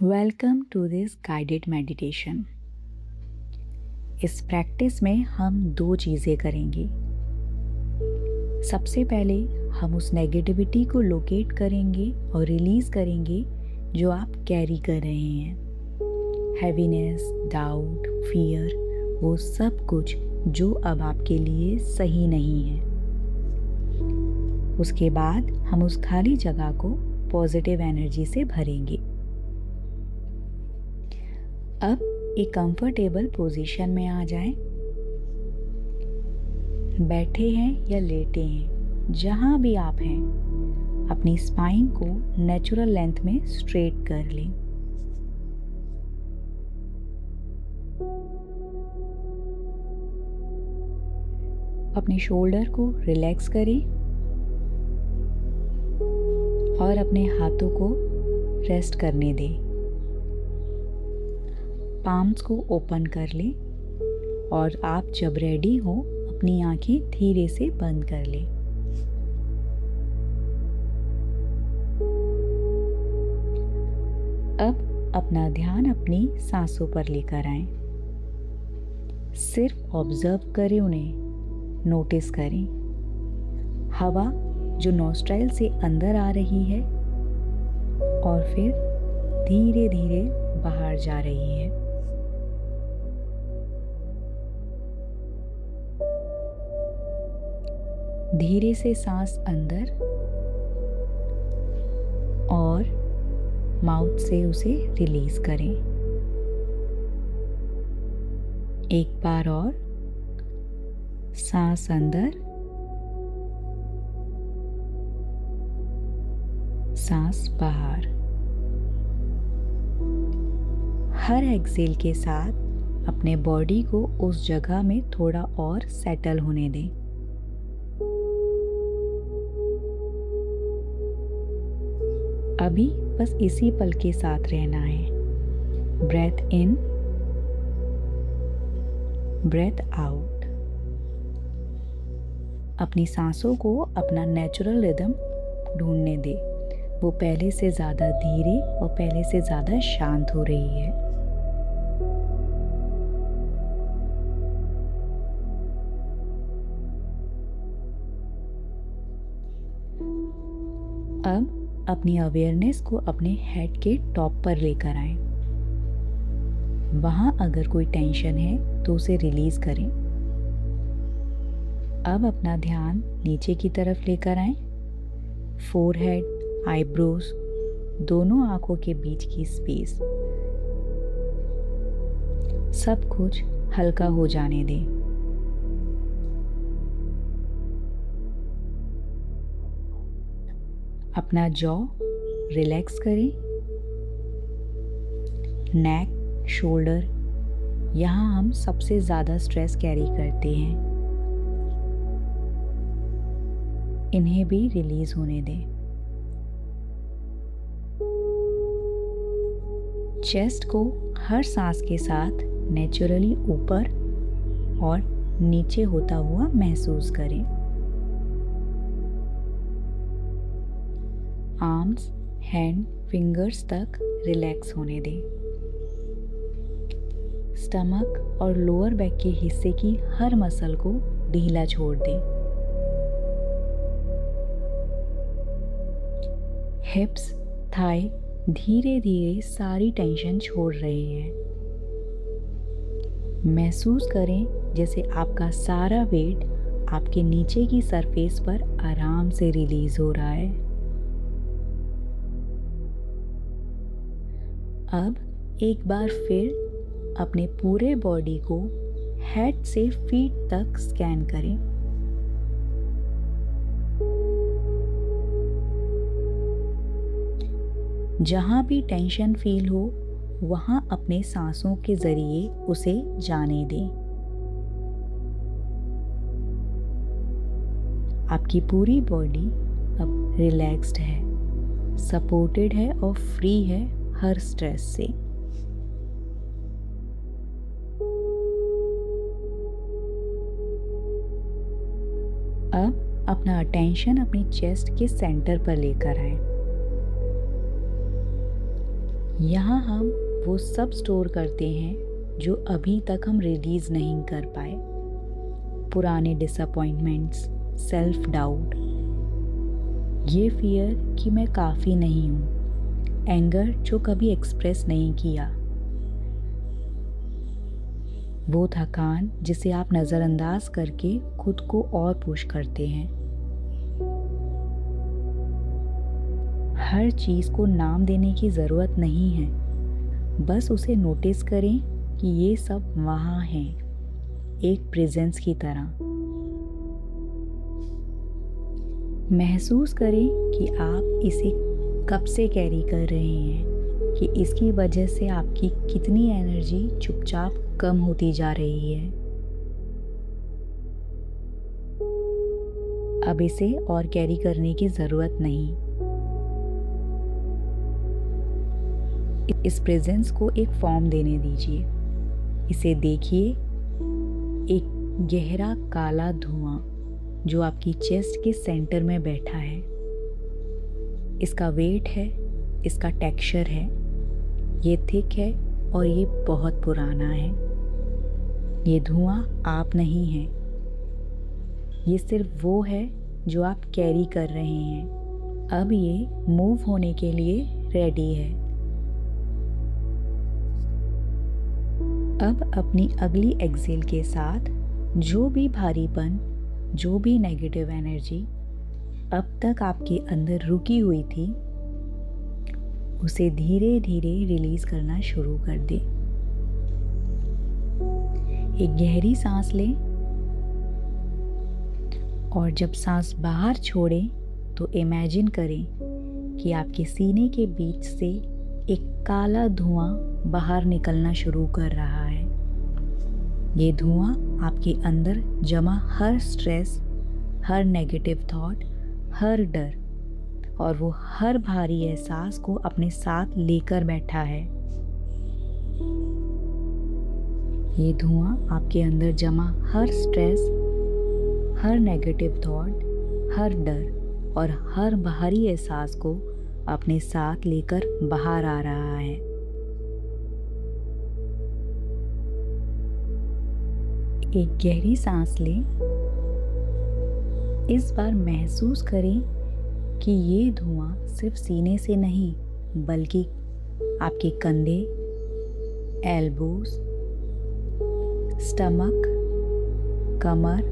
Welcome to this guided meditation. इस practice में हम दो चीज़ें करेंगे। सबसे पहले हम उस नेगेटिविटी को लोकेट करेंगे और रिलीज़ करेंगे जो आप कैरी कर रहे हैं। हैवीनेस, डाउट, फियर, वो सब कुछ जो अब आपके लिए सही नहीं है। उसके बाद हम उस खाली जगह को पॉजिटिव एनर्जी से भरेंगे। अब एक कंफर्टेबल पोजीशन में आ जाएं। बैठे हैं या लेटे हैं, जहां भी आप हैं, अपनी स्पाइन को नेचुरल लेंथ में स्ट्रेट कर लें। अपने शोल्डर को रिलैक्स करें और अपने हाथों को रेस्ट करने दें। पाम्स को ओपन कर लें और आप जब रेडी हो अपनी आंखें धीरे से बंद कर लें। अब अपना ध्यान अपनी सांसों पर लेकर आएं। सिर्फ ऑब्जर्व करें, उन्हें नोटिस करें। हवा जो नॉस्ट्राइल से अंदर आ रही है और फिर धीरे धीरे बाहर जा रही है। धीरे से सांस अंदर और माउथ से उसे रिलीज करें। एक बार और सांस अंदर, सांस बाहर। हर एक्सेल के साथ अपने बॉडी को उस जगह में थोड़ा और सेटल होने दें। अभी बस इसी पल के साथ रहना है। Breath in, breath out. अपनी सांसों को अपना नेचुरल रिदम ढूंढने दे। वो पहले से ज़्यादा धीरे और पहले से ज़्यादा शांत हो रही है। अब अपनी अवेयरनेस को अपने हेड के टॉप पर लेकर आएं। वहाँ अगर कोई टेंशन है तो उसे रिलीज करें। अब अपना ध्यान नीचे की तरफ लेकर आएं। फोरहेड, आईब्रोज, दोनों आंखों के बीच की स्पेस, सब कुछ हल्का हो जाने दें। अपना जॉ रिलैक्स करें। नेक, शोल्डर, यहाँ हम सबसे ज़्यादा स्ट्रेस कैरी करते हैं, इन्हें भी रिलीज होने दें। चेस्ट को हर सांस के साथ नेचुरली ऊपर और नीचे होता हुआ महसूस करें। आर्म्स, हैंड, फिंगर्स तक रिलैक्स होने दें। स्टमक और लोअर बैक के हिस्से की हर मसल को ढीला छोड़ दें। हिप्स, थाई धीरे धीरे सारी टेंशन छोड़ रहे हैं। महसूस करें जैसे आपका सारा वेट आपके नीचे की सरफेस पर आराम से रिलीज हो रहा है। अब एक बार फिर अपने पूरे बॉडी को हेड से फीट तक स्कैन करें। जहाँ भी टेंशन फील हो वहाँ अपने सांसों के जरिए उसे जाने दें। आपकी पूरी बॉडी अब रिलैक्स्ड है, सपोर्टेड है और फ्री है हर स्ट्रेस से। अब अपना अटेंशन अपनी चेस्ट के सेंटर पर लेकर आए। यहाँ हम वो सब स्टोर करते हैं जो अभी तक हम रिलीज़ नहीं कर पाए। पुराने डिसअपॉइंटमेंट्स, सेल्फ डाउट, ये फियर कि मैं काफ़ी नहीं हूँ, एंगर जो कभी एक्सप्रेस नहीं किया, वो थकान जिसे आप नज़रअंदाज करके खुद को और पुश करते हैं। हर चीज़ को नाम देने की ज़रूरत नहीं है, बस उसे नोटिस करें कि ये सब वहाँ है, एक प्रेजेंस की तरह। महसूस करें कि आप इसे कब से कैरी कर रहे हैं, कि इसकी वजह से आपकी कितनी एनर्जी चुपचाप कम होती जा रही है। अब इसे और कैरी करने की ज़रूरत नहीं। इस प्रेजेंस को एक फॉर्म देने दीजिए। इसे देखिए, एक गहरा काला धुआं जो आपकी चेस्ट के सेंटर में बैठा है। इसका वेट है, इसका टेक्सचर है, ये थिक है और ये बहुत पुराना है। ये धुआं आप नहीं हैं, ये सिर्फ वो है जो आप कैरी कर रहे हैं। अब ये मूव होने के लिए रेडी है। अब अपनी अगली एक्सेल के साथ जो भी भारीपन, जो भी नेगेटिव एनर्जी अब तक आपके अंदर रुकी हुई थी, उसे धीरे धीरे रिलीज करना शुरू कर दें। एक गहरी सांस लें और जब सांस बाहर छोड़ें तो इमेजिन करें कि आपके सीने के बीच से एक काला धुआं बाहर निकलना शुरू कर रहा है। ये धुआं आपके अंदर जमा हर स्ट्रेस, हर नेगेटिव थॉट, हर डर और वो हर भारी एहसास को अपने साथ लेकर बैठा है। ये धुआं आपके अंदर जमा हर स्ट्रेस, हर नेगेटिव थॉट, हर डर और हर बाहरी एहसास को अपने साथ लेकर बाहर आ रहा है। एक गहरी सांस लें। इस बार महसूस करें कि ये धुआं सिर्फ सीने से नहीं, बल्कि आपके कंधे, एल्बोज, स्टमक, कमर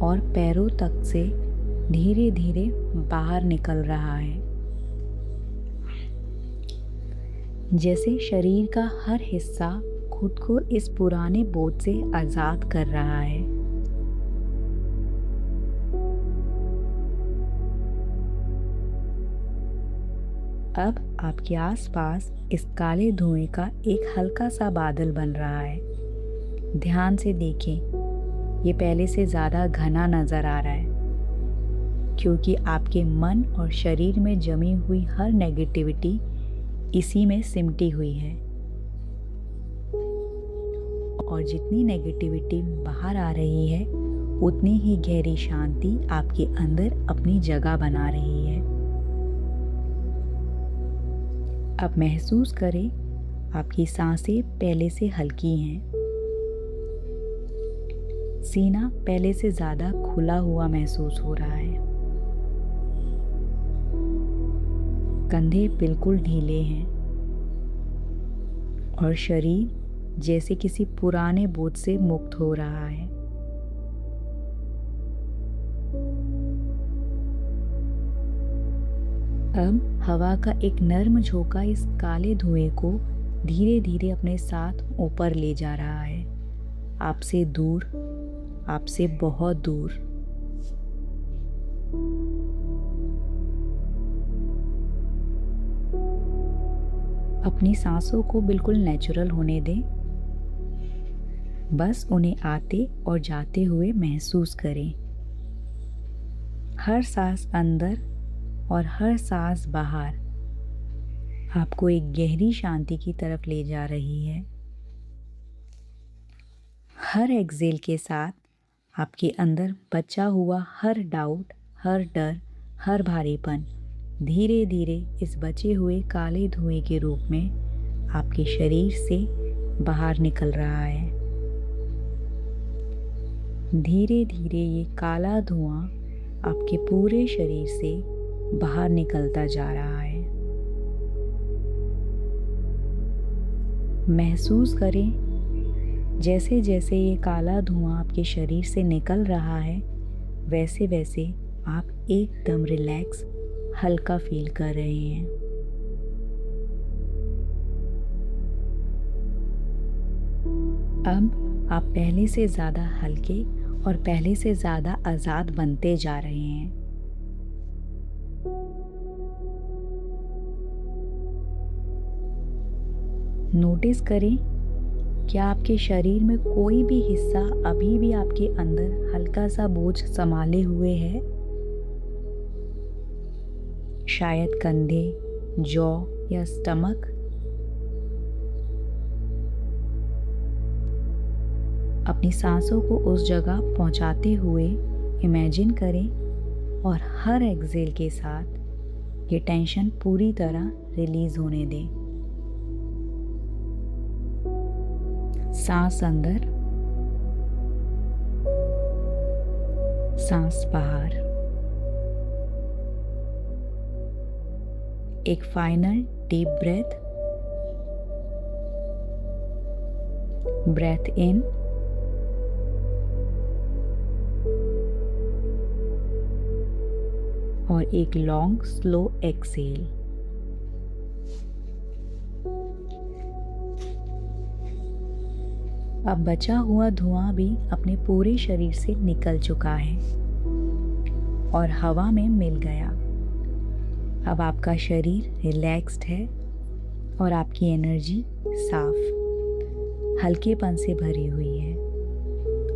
और पैरों तक से धीरे धीरे बाहर निकल रहा है। जैसे शरीर का हर हिस्सा खुद को इस पुराने बोझ से आज़ाद कर रहा है। अब आपके आसपास इस काले धुएं का एक हल्का सा बादल बन रहा है। ध्यान से देखें, ये पहले से ज़्यादा घना नज़र आ रहा है, क्योंकि आपके मन और शरीर में जमी हुई हर नेगेटिविटी इसी में सिमटी हुई है। और जितनी नेगेटिविटी बाहर आ रही है, उतनी ही गहरी शांति आपके अंदर अपनी जगह बना रही है। अब महसूस करें, आपकी सांसें पहले से हल्की हैं। सीना पहले से ज़्यादा खुला हुआ महसूस हो रहा है। कंधे बिल्कुल ढीले हैं और शरीर जैसे किसी पुराने बोझ से मुक्त हो रहा है। अब हवा का एक नर्म झोंका इस काले धुएं को धीरे धीरे अपने साथ ऊपर ले जा रहा है, आपसे दूर, आपसे बहुत दूर। अपनी सांसों को बिल्कुल नेचुरल होने दें। बस उन्हें आते और जाते हुए महसूस करें। हर सांस अंदर और हर सांस बाहर आपको एक गहरी शांति की तरफ ले जा रही है। हर एक्सेल के साथ आपके अंदर बचा हुआ हर डाउट, हर डर, हर भारीपन धीरे धीरे इस बचे हुए काले धुएं के रूप में आपके शरीर से बाहर निकल रहा है। धीरे धीरे ये काला धुआं आपके पूरे शरीर से बाहर निकलता जा रहा है। महसूस करें जैसे जैसे ये काला धुआं आपके शरीर से निकल रहा है, वैसे वैसे आप एकदम रिलैक्स, हल्का फील कर रहे हैं। अब आप पहले से ज़्यादा हल्के और पहले से ज़्यादा आज़ाद बनते जा रहे हैं। नोटिस करें क्या आपके शरीर में कोई भी हिस्सा अभी भी आपके अंदर हल्का सा बोझ संभाले हुए है। शायद कंधे, जॉ या स्टमक। अपनी सांसों को उस जगह पहुंचाते हुए इमेजिन करें और हर एक्सहेल के साथ ये टेंशन पूरी तरह रिलीज होने दें। सांस अंदर, सांस बाहर। एक फाइनल डीप ब्रेथ इन और एक लॉन्ग स्लो एक्सहेल। अब बचा हुआ धुआं भी अपने पूरे शरीर से निकल चुका है और हवा में मिल गया। अब आपका शरीर रिलैक्स्ड है और आपकी एनर्जी साफ, हल्केपन से भरी हुई है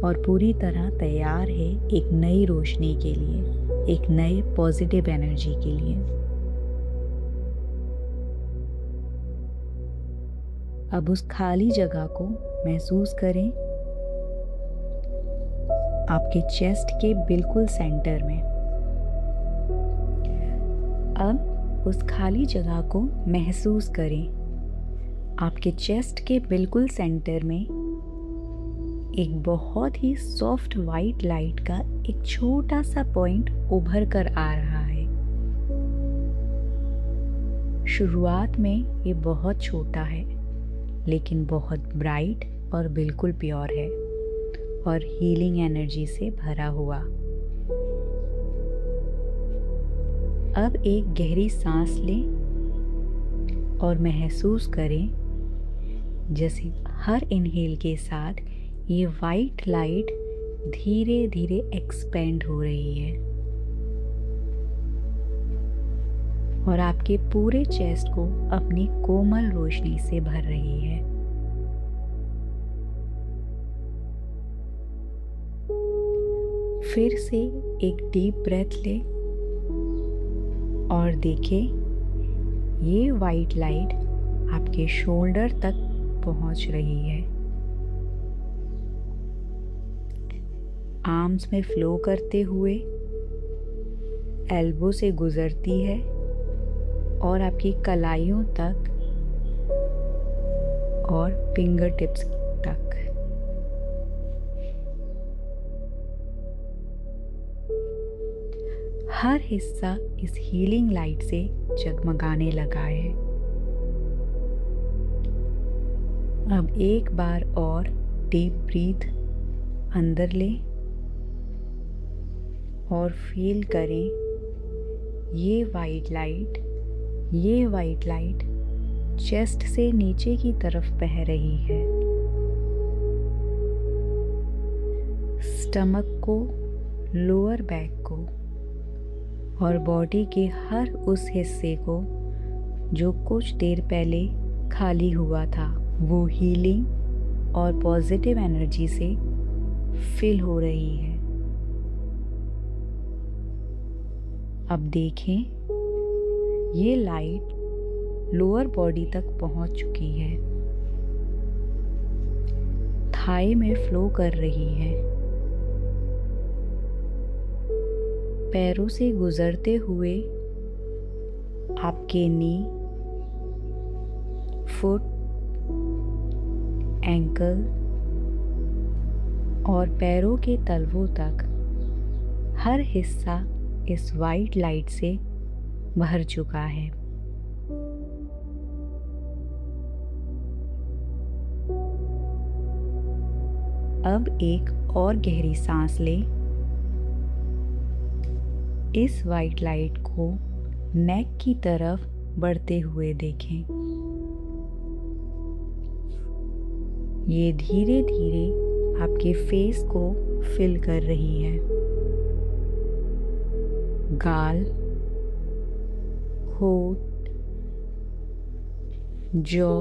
और पूरी तरह तैयार है एक नई रोशनी के लिए, एक नए पॉजिटिव एनर्जी के लिए। अब उस खाली जगह को महसूस करें आपके चेस्ट के बिल्कुल सेंटर में। अब उस खाली जगह को महसूस करें आपके चेस्ट के बिल्कुल सेंटर में एक बहुत ही सॉफ्ट वाइट लाइट का एक छोटा सा पॉइंट उभर कर आ रहा है। शुरुआत में ये बहुत छोटा है लेकिन बहुत ब्राइट और बिल्कुल प्योर है और हीलिंग एनर्जी से भरा हुआ। अब एक गहरी सांस लें और महसूस करें जैसे हर इनहेल के साथ ये वाइट लाइट धीरे धीरे एक्सपेंड हो रही है और आपके पूरे चेस्ट को अपनी कोमल रोशनी से भर रही है। फिर से एक डीप ब्रेथ ले और देखें ये वाइट लाइट आपके शोल्डर तक पहुंच रही है, आर्म्स में फ्लो करते हुए एल्बो से गुजरती है और आपकी कलाइयों तक और फिंगर टिप्स तक। हर हिस्सा इस हीलिंग लाइट से जगमगाने लगा है। अब एक बार और डीप ब्रीथ अंदर लें और फील करें ये वाइट लाइट चेस्ट से नीचे की तरफ बह रही है। स्टमक को, लोअर बैक को और बॉडी के हर उस हिस्से को जो कुछ देर पहले खाली हुआ था, वो हीलिंग और पॉजिटिव एनर्जी से फिल हो रही है। अब देखें ये लाइट लोअर बॉडी तक पहुंच चुकी है, थाई में फ्लो कर रही है, पैरों से गुजरते हुए आपके नी, फुट, एंकल और पैरों के तलवों तक हर हिस्सा इस वाइट लाइट से भर चुका है। अब एक और गहरी सांस लें। इस वाइट लाइट को नेक की तरफ बढ़ते हुए देखें। ये धीरे धीरे आपके फेस को फिल कर रही है। गाल, होठ, जॉ,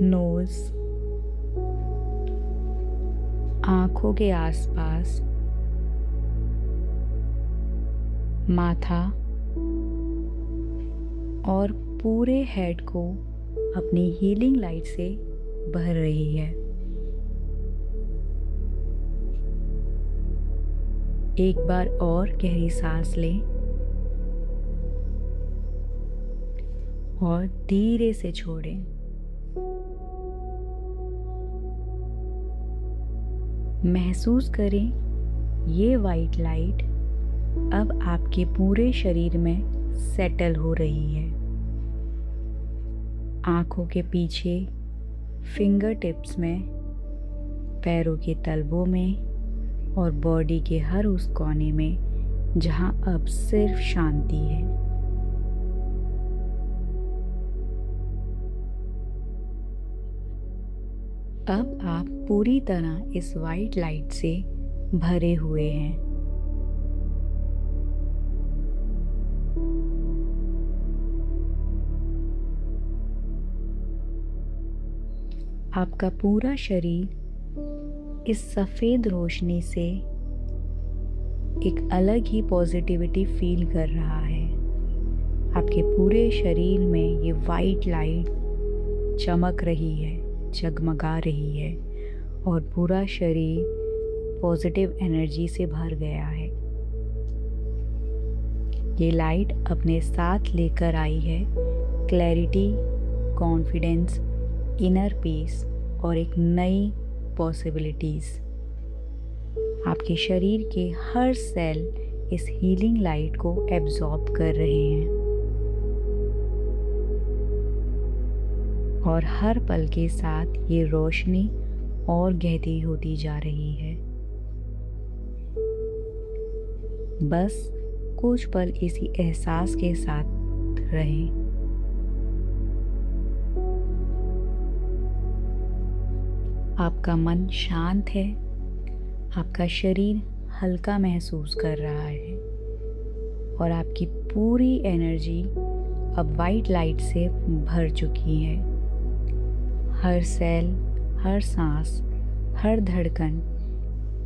नोज, आंखों के आसपास, माथा और पूरे हेड को अपनी हीलिंग लाइट से भर रही है। एक बार और गहरी सांस लें और धीरे से छोड़ें। महसूस करें ये वाइट लाइट अब आपके पूरे शरीर में सेटल हो रही है। आंखों के पीछे, फिंगर टिप्स में, पैरों के तलवों में और बॉडी के हर उस कोने में जहां अब सिर्फ शांति है। अब आप पूरी तरह इस वाइट लाइट से भरे हुए हैं। आपका पूरा शरीर इस सफ़ेद रोशनी से एक अलग ही पॉजिटिविटी फील कर रहा है। आपके पूरे शरीर में ये वाइट लाइट चमक रही है, जगमगा रही है और पूरा शरीर पॉजिटिव एनर्जी से भर गया है। ये लाइट अपने साथ लेकर आई है क्लैरिटी, कॉन्फिडेंस, इनर पीस और एक नई पॉसिबिलिटीज़। आपके शरीर के हर सेल इस हीलिंग लाइट को एब्जॉर्ब कर रहे हैं और हर पल के साथ ये रोशनी और गहरी होती जा रही है। बस कुछ पल इसी एहसास के साथ रहें। आपका मन शांत है, आपका शरीर हल्का महसूस कर रहा है और आपकी पूरी एनर्जी अब वाइट लाइट से भर चुकी है। हर सेल, हर सांस, हर धड़कन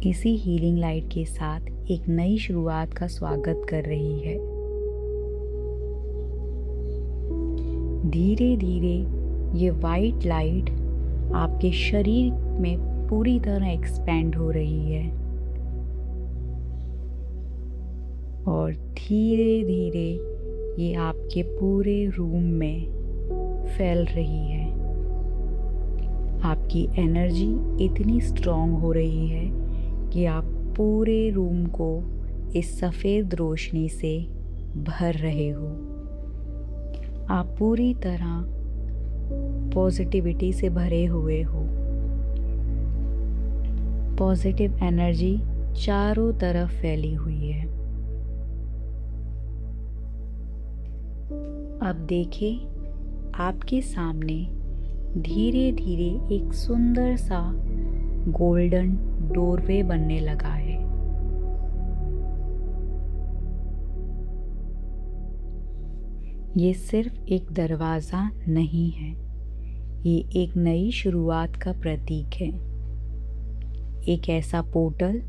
इसी हीलिंग लाइट के साथ एक नई शुरुआत का स्वागत कर रही है। धीरे धीरे ये वाइट लाइट आपके शरीर में पूरी तरह एक्सपैंड हो रही है और धीरे धीरे ये आपके पूरे रूम में फैल रही है। आपकी एनर्जी इतनी स्ट्रॉन्ग हो रही है कि आप पूरे रूम को इस सफ़ेद रोशनी से भर रहे हो। आप पूरी तरह पॉजिटिविटी से भरे हुए हो। पॉजिटिव एनर्जी चारों तरफ फैली हुई है। अब देखिए आपके सामने धीरे धीरे एक सुंदर सा गोल्डन डोरवे बनने लगा है। ये सिर्फ एक दरवाज़ा नहीं है, ये एक नई शुरुआत का प्रतीक है। एक ऐसा पोर्टल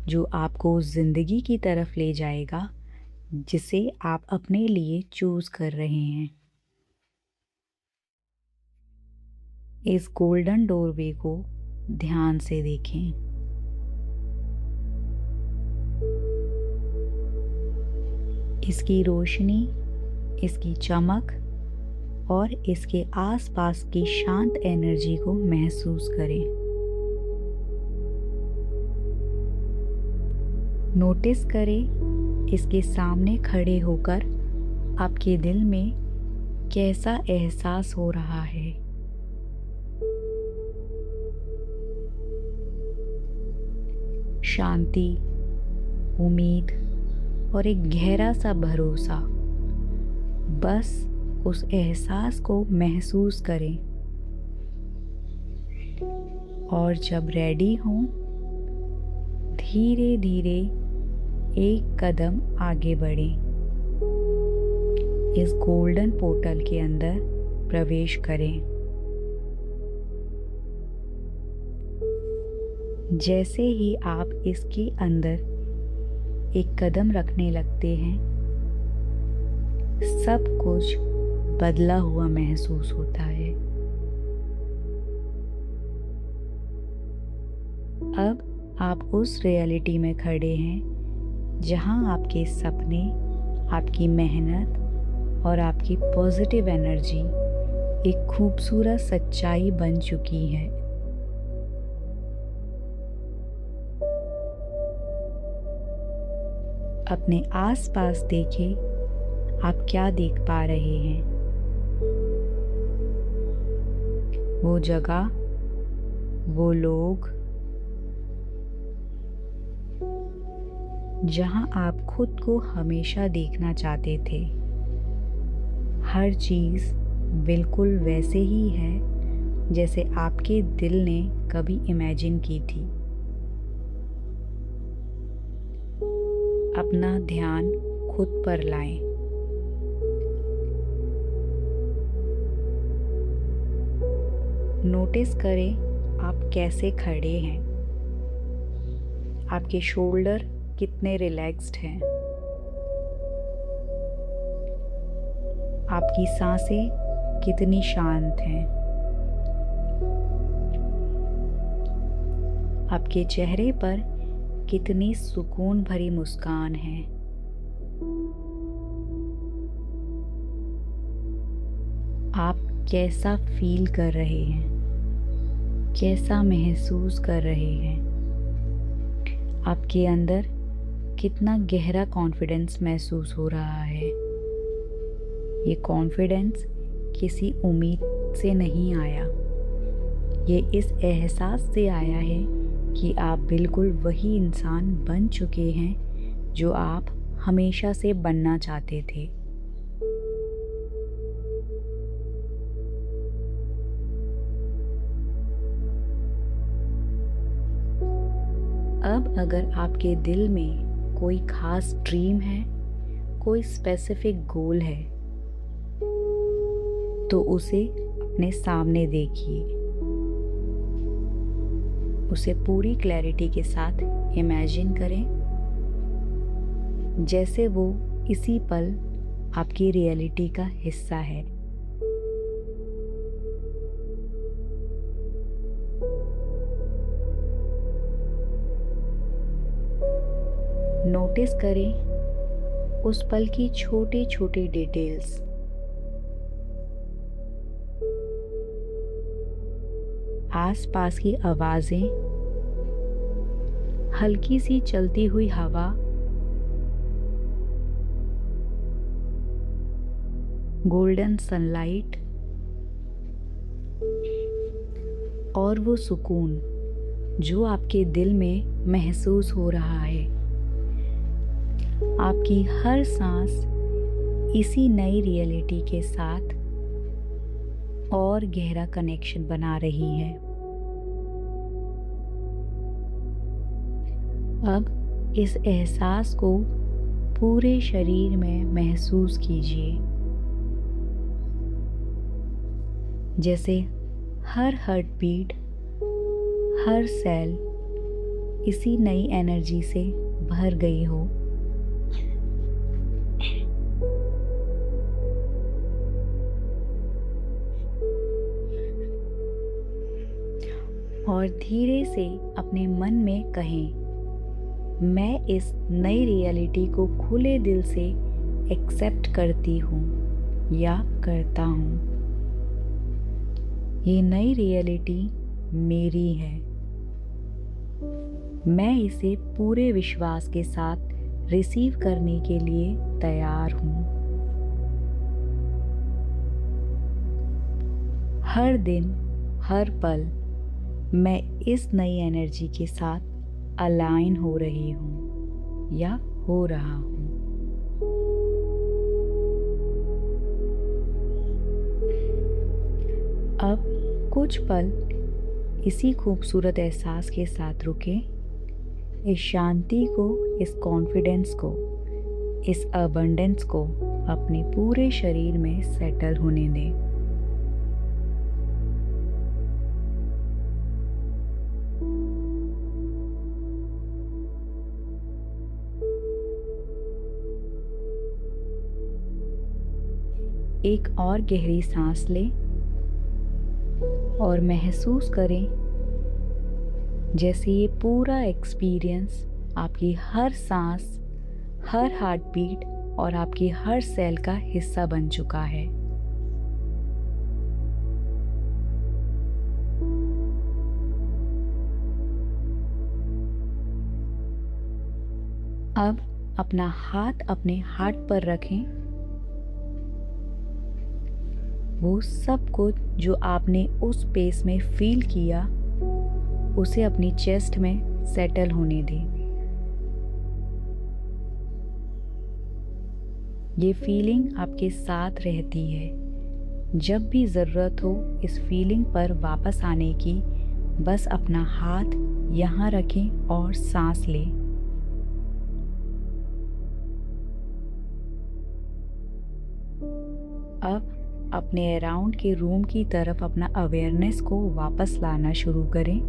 जो आपको उस ज़िंदगी की तरफ ले जाएगा जिसे आप अपने लिए चूज़ कर रहे हैं। इस गोल्डन डोरवे को ध्यान से देखें। इसकी रोशनी, इसकी चमक और इसके आसपास की शांत एनर्जी को महसूस करें। नोटिस करें इसके सामने खड़े होकर आपके दिल में कैसा एहसास हो रहा है। शांति, उम्मीद और एक गहरा सा भरोसा। बस उस एहसास को महसूस करें और जब रेडी हों धीरे धीरे एक कदम आगे बढ़ें। इस गोल्डन पोर्टल के अंदर प्रवेश करें। जैसे ही आप इसके अंदर एक कदम रखने लगते हैं, सब कुछ बदला हुआ महसूस होता है। अब आप उस रियलिटी में खड़े हैं जहां आपके सपने, आपकी मेहनत और आपकी पॉजिटिव एनर्जी एक खूबसूरत सच्चाई बन चुकी है। अपने आसपास देखें, आप क्या देख पा रहे हैं। वो जगह, वो लोग जहां आप खुद को हमेशा देखना चाहते थे। हर चीज़ बिल्कुल वैसे ही है जैसे आपके दिल ने कभी इमेजिन की थी। अपना ध्यान खुद पर लाएं। नोटिस करें आप कैसे खड़े हैं। आपके शोल्डर कितने रिलैक्स्ड हैं। आपकी सांसें कितनी शांत हैं। आपके चेहरे पर कितनी सुकून भरी मुस्कान है। आप कैसा फील कर रहे हैं, कैसा महसूस कर रहे हैं। आपके अंदर कितना गहरा कॉन्फिडेंस महसूस हो रहा है। ये कॉन्फिडेंस किसी उम्मीद से नहीं आया, ये इस एहसास से आया है कि आप बिल्कुल वही इंसान बन चुके हैं जो आप हमेशा से बनना चाहते थे। अब अगर आपके दिल में कोई खास ड्रीम है, कोई स्पेसिफिक गोल है, तो उसे अपने सामने देखिए। उसे पूरी क्लैरिटी के साथ इमेजिन करें जैसे वो इसी पल आपकी रियलिटी का हिस्सा है। नोटिस करें उस पल की छोटी छोटी डिटेल्स। आसपास की आवाजें, हल्की सी चलती हुई हवा, गोल्डन सनलाइट और वो सुकून जो आपके दिल में महसूस हो रहा है। आपकी हर सांस इसी नई रियलिटी के साथ और गहरा कनेक्शन बना रही है। अब इस एहसास को पूरे शरीर में महसूस कीजिए, जैसे हर हार्ट बीट, हर सेल इसी नई एनर्जी से भर गई हो। और धीरे से अपने मन में कहें, मैं इस नई रियलिटी को खुले दिल से एक्सेप्ट करती हूँ या करता हूँ। ये नई रियलिटी मेरी है। मैं इसे पूरे विश्वास के साथ रिसीव करने के लिए तैयार हूँ। हर दिन, हर पल मैं इस नई एनर्जी के साथ अलाइन हो रही हूँ या हो रहा हूँ। अब कुछ पल इसी खूबसूरत एहसास के साथ रुके, इस शांति को, इस कॉन्फिडेंस को, इस अबंडेंस को अपने पूरे शरीर में सेटल होने दें। एक और गहरी सांस लें और महसूस करें जैसे ये पूरा एक्सपीरियंस आपकी हर सांस, हर हार्ट बीट और आपकी हर सेल का हिस्सा बन चुका है। अब अपना हाथ अपने हार्ट पर रखें। वो सब कुछ जो आपने उस स्पेस में फील किया, उसे अपनी चेस्ट में सेटल होने दें। ये फीलिंग आपके साथ रहती है। जब भी ज़रूरत हो इस फीलिंग पर वापस आने की, बस अपना हाथ यहाँ रखें और सांस लें। अब अपने अराउंड के रूम की तरफ अपना अवेयरनेस को वापस लाना शुरू करें।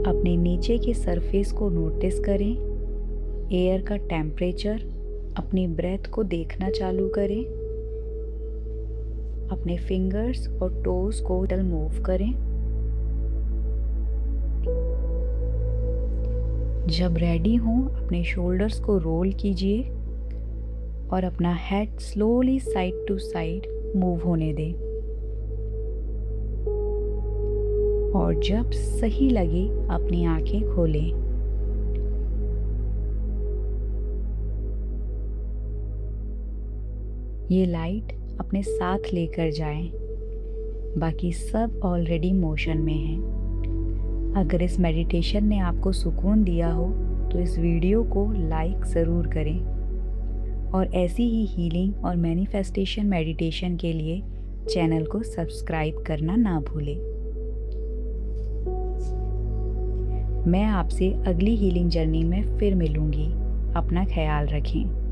अपने नीचे के सरफेस को नोटिस करें, एयर का टेम्परेचर, अपनी ब्रेथ को देखना चालू करें। अपने फिंगर्स और टोज को मूव करें। जब रेडी हों अपने शोल्डर्स को रोल कीजिए और अपना head slowly side to side move होने दें। और जब सही लगे अपनी आंखें खोलें। ये लाइट अपने साथ लेकर जाएं। बाकी सब ऑलरेडी मोशन में है। अगर इस मेडिटेशन ने आपको सुकून दिया हो तो इस वीडियो को लाइक ज़रूर करें और ऐसी ही हीलिंग और मैनिफेस्टेशन मेडिटेशन के लिए चैनल को सब्सक्राइब करना ना भूलें। मैं आपसे अगली हीलिंग जर्नी में फिर मिलूंगी। अपना ख्याल रखें।